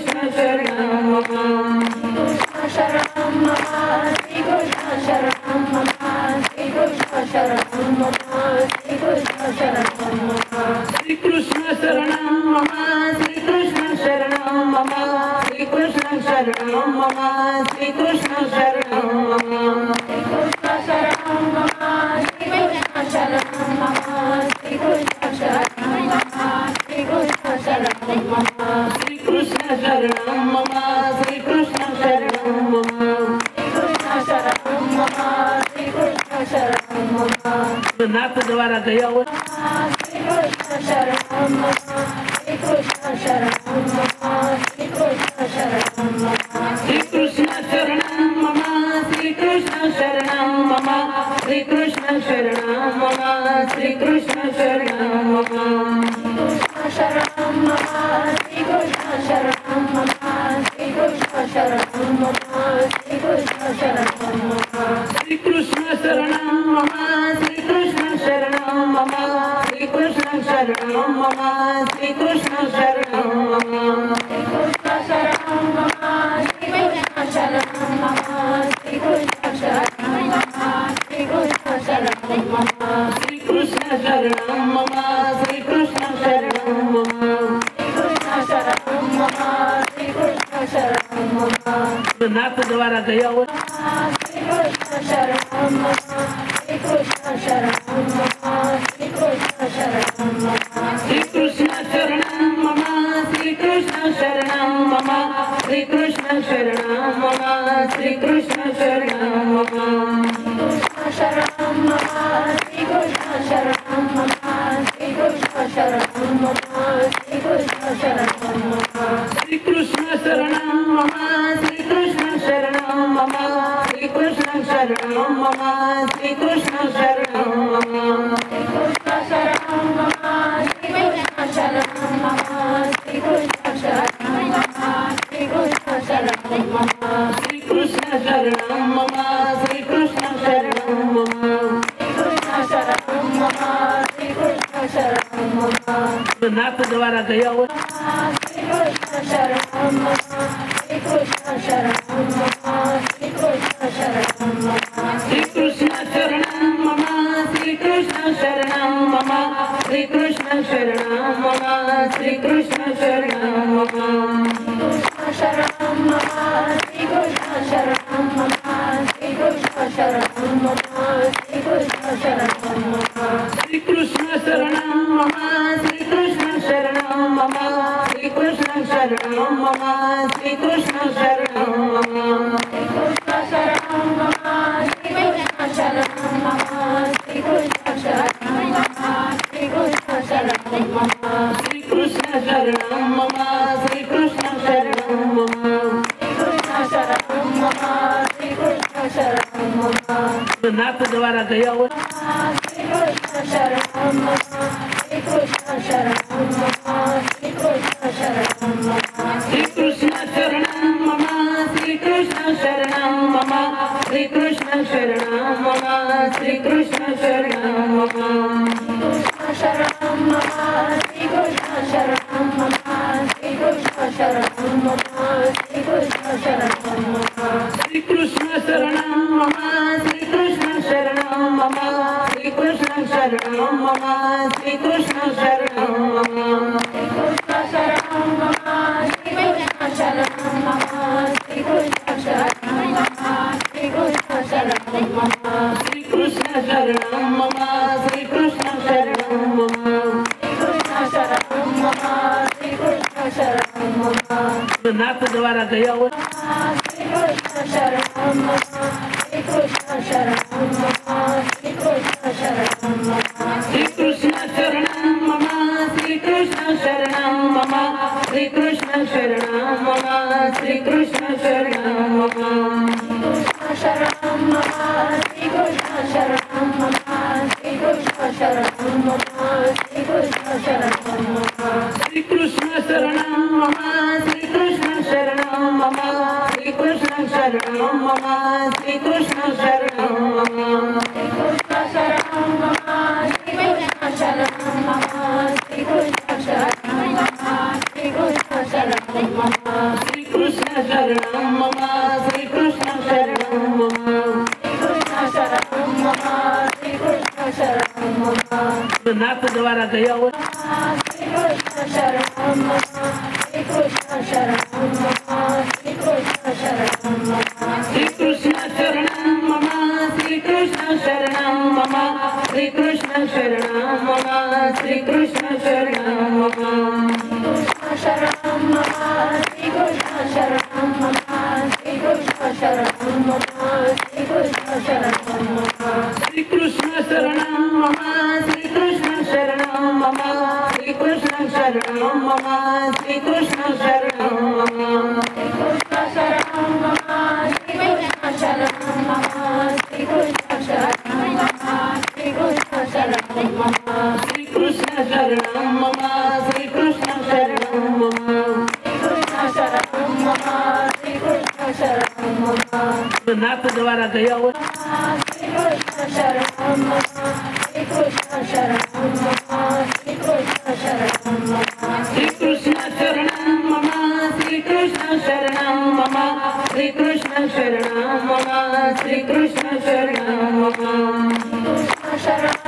कृष्ण शरणं मम शरणं मम श्री कृष्ण शरणं मम श्री कृष्ण शरणं मम श्री कृष्ण शरणं मम श्री कृष्ण शरणं मम श्री कृष्ण शरणं मम श्री कृष्ण शरणं मम श्री कृष्ण शरणं मम श्री कृष्ण शरणं मम श्री कृष्ण शरणं मम श्री कृष्ण शरणं मम श्री कृष्ण शरणं मम श्री कृष्ण शरणं मम श्री कृष्ण शरणं मम श्री कृष्ण शरणं मम श्री कृष्ण शरणं मम नाथ द्वारा गया हो श्री कृष्ण शरणं मम श्री कृष्ण शरणं मम श्री कृष्ण शरणं मम श्री कृष्ण शरणं मम श्री कृष्ण शरणं मम श्री कृष्ण शरणं मम श्री कृष्ण शरणं मम कृष्ण शरणं मम श्री कृष्ण शरणं मम श्री कृष्ण शरणं मम श्री कृष्ण शरणं मम श्री कृष्ण शरणं मम श्री कृष्ण शरणं मम श्री कृष्ण शरणं मम श्री कृष्ण शरणं मम श्री कृष्ण शरणं मम श्री कृष्ण शरणं मम श्री कृष्ण शरणं मम श्री कृष्ण शरणं मम श्री कृष्ण शरणं मम श्री कृष्ण शरणं मम श्री कृष्ण शरणं मम श्री कृष्ण शरणं मम नाथ द्वारा गया हो श्री कृष्ण शरणं मम श्री कृष्ण शरणं मम श्री कृष्ण शरणं मम श्री कृष्ण शरणं मम श्री कृष्ण शरणं मम श्री कृष्ण शरणं मम श्री कृष्ण शरणं मम कृष्ण शरणं मम श्री कृष्ण शरणं मम श्री कृष्ण शरणं मम श्री कृष्ण शरणं मम श्री कृष्ण शरणं मम श्री कृष्ण शरणं मम श्री कृष्ण शरणं मम श्री कृष्ण शरणं मम श्री कृष्ण शरणं मम श्री कृष्ण शरणं मम श्री कृष्ण शरणं मम श्री कृष्ण शरणं मम श्री कृष्ण शरणं मम श्री कृष्ण शरणं मम श्री कृष्ण शरणं मम श्री कृष्ण शरणं मम नाथ द्वारा गया हो श्री कृष्ण शरणं मम श्री कृष्ण शरणं मम श्री कृष्ण शरणं मम श्री कृष्ण शरणं मम श्री कृष्ण शरणं मम श्री कृष्ण शरणं मम श्री कृष्ण शरणं मम कृष्ण शरणं मम श्री कृष्ण शरणं मम श्री कृष्ण शरणं मम श्री कृष्ण शरणं मम श्री कृष्ण शरणं मम श्री कृष्ण शरणं मम श्री कृष्ण शरणं मम श्री कृष्ण शरणं मम श्री कृष्ण शरणं मम श्री कृष्ण शरणं मम श्री कृष्ण शरणं मम श्री कृष्ण शरणं मम श्री कृष्ण शरणं मम श्री कृष्ण शरणं मम श्री कृष्ण शरणं मम श्री कृष्ण शरणं मम नाथ द्वारा गया हो श्री कृष्ण शरणं मम श्री कृष्ण शरणं मम श्री कृष्ण शरणं मम श्री कृष्ण शरणं मम श्री कृष्ण शरणं मम श्री कृष्ण शरणं मम श्री कृष्ण शरणं मम कृष्ण शरणं मम श्री कृष्ण शरणं मम श्री कृष्ण शरणं मम श्री कृष्ण शरणं मम श्री कृष्ण शरणं मम श्री कृष्ण शरणं मम श्री कृष्ण शरणं मम श्री कृष्ण शरणं मम श्री कृष्ण शरणं मम श्री कृष्ण शरणं मम श्री कृष्ण शरणं मम श्री कृष्ण शरणं मम श्री कृष्ण शरणं मम श्री कृष्ण शरणं मम श्री कृष्ण शरणं मम श्री कृष्ण शरणं मम नाथ द्वारा गया हो श्री कृष्ण शरणं मम श्री कृष्ण शरणं मम श्री कृष्ण शरणं मम श्री कृष्ण शरणं मम श्री कृष्ण शरणं मम श्री कृष्ण शरणं मम श्री कृष्ण शरणं मम कृष्ण शरणं मम श्री कृष्ण शरणं मम श्री कृष्ण शरणं मम श्री कृष्ण शरणं मम श्री कृष्ण शरणं मम श्री कृष्ण शरणं मम श्री कृष्ण शरणं मम श्री कृष्ण शरणं मम श्री कृष्ण शरणं मम श्री कृष्ण शरणं मम श्री कृष्ण शरणं मम श्री कृष्ण शरणं मम शरणं मम श्री कृष्ण शरणं मम श्री कृष्ण शरणं मम नाक द्वारा गया हुआ श्री कृष्ण शरणं मम श्री कृष्ण शरणं मम श्री कृष्ण शरणं मम श्री कृष्ण शरणं मम श्री कृष्ण शरणं मम श्री कृष्ण शरणं मम श्री कृष्ण शरणं मम शरणं मम श्री कृष्ण शरणं मम श्री कृष्ण शरणं मम श्री कृष्ण शरणं मम श्री कृष्ण शरणं मम श्री कृष्ण शरणं मम श्री कृष्ण शरणं मम श्री कृष्ण शरणं मम कृष्ण शरणं मम श्री कृष्ण शरणं मम श्री कृष्ण शरणं मम श्री कृष्ण शरणं मम श्री कृष्ण शरणं मम श्री कृष्ण शरणं मम कृष्ण शरणं मम श्री कृष्ण शरणं मम नाक द्वारा गया हुआ श्री कृष्ण शरणं मम श्री कृष्ण शरणं मम श्री कृष्ण शरणं मम श्री कृष्ण शरणं मम श्री कृष्ण शरणं मम श्री कृष्ण शरणं मम श्री कृष्ण शरणं मम कृष्ण शरणं